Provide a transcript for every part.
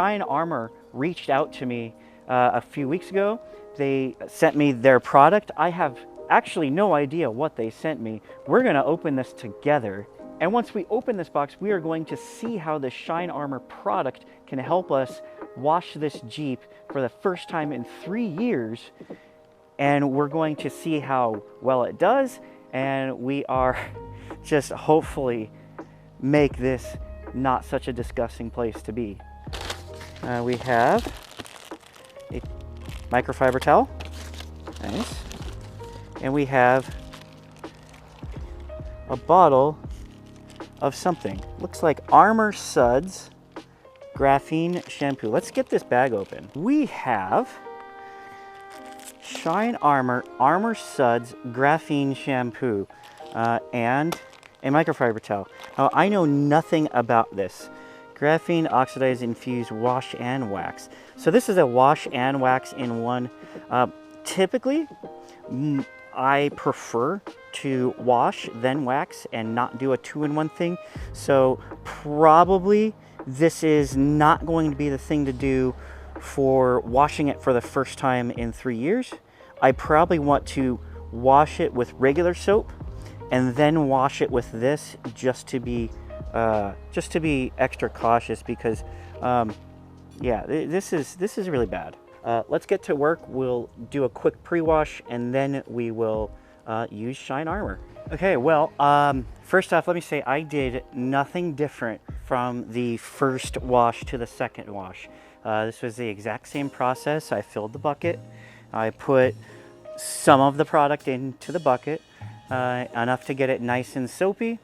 Shine Armor reached out to me a few weeks ago. They sent me their product. I have actually no idea what they sent me. We're gonna open this together. And once we open this box, we are going to see how the Shine Armor product can help us wash this Jeep for the first time in 3 years. And we're going to see how well it does. And we are just hopefully make this not such a disgusting place to be. We have a microfiber towel. Nice. And we have a bottle of something. Looks like Armor Suds graphene shampoo. Let's get this bag open. We have Shine Armor Suds graphene shampoo and a microfiber towel. I know nothing about this. Graphene oxidized infused wash and wax. So this is a wash and wax in one. Typically, I prefer to wash then wax and not do a 2-in-1 thing. So probably this is not going to be the thing to do for washing it for the first time in 3 years. I probably want to wash it with regular soap and then wash it with this just to be extra cautious, because yeah, this is really bad. Let's get to work. We'll do a quick pre-wash and then we will use Shine Armor. Okay, well, first off, let me say I did nothing different from the first wash to the second wash. This was the exact same process. I filled the bucket. I put some of the product into the bucket, enough to get it nice and soapy.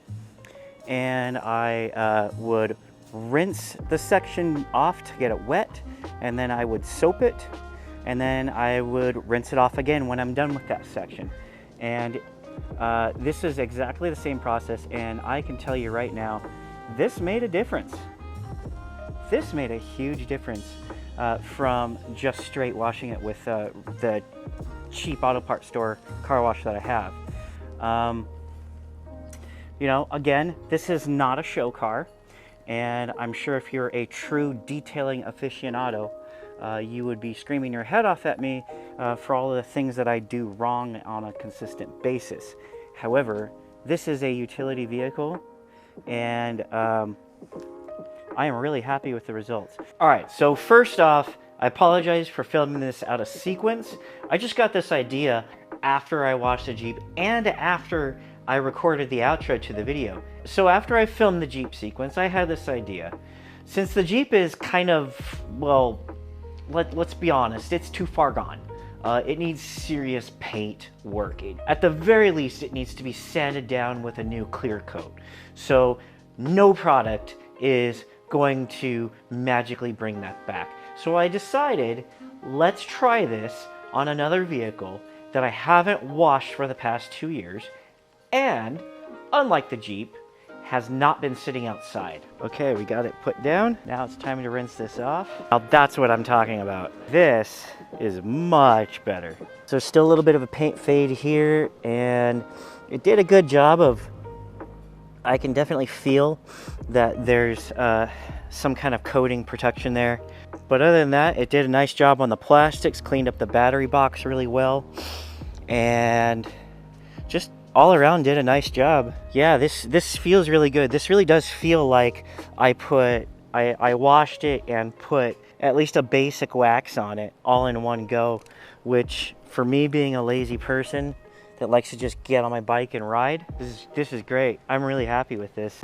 And I would rinse the section off to get it wet, and then I would soap it, and then I would rinse it off again when I'm done with that section. And this is exactly the same process, and I can tell you right now, this made a difference. This made a huge difference from just straight washing it with the cheap auto parts store car wash that I have. You know, again, this is not a show car, and I'm sure if you're a true detailing aficionado, you would be screaming your head off at me for all of the things that I do wrong on a consistent basis. However, this is a utility vehicle, and I am really happy with the results. All right, so first off, I apologize for filming this out of sequence. I just got this idea after I watched the Jeep and after I recorded the outro to the video. So after I filmed the Jeep sequence, I had this idea. Since the Jeep is kind of, well, let's be honest, it's too far gone. It needs serious paint work. At the very least, it needs to be sanded down with a new clear coat. So no product is going to magically bring that back. So I decided, let's try this on another vehicle that I haven't washed for the past 2 years, and unlike the Jeep, has not been sitting outside. Okay, we got it put down. Now it's time to rinse this off. Now that's what I'm talking about. This is much better. So still a little bit of a paint fade here, and it did a good job of, I can definitely feel that there's some kind of coating protection there. But other than that, it did a nice job on the plastics, cleaned up the battery box really well, and just all around did a nice job. Yeah, this feels really good. This really does feel like I washed it and put at least a basic wax on it all in one go, which for me, being a lazy person that likes to just get on my bike and ride, this is great. I'm really happy with this.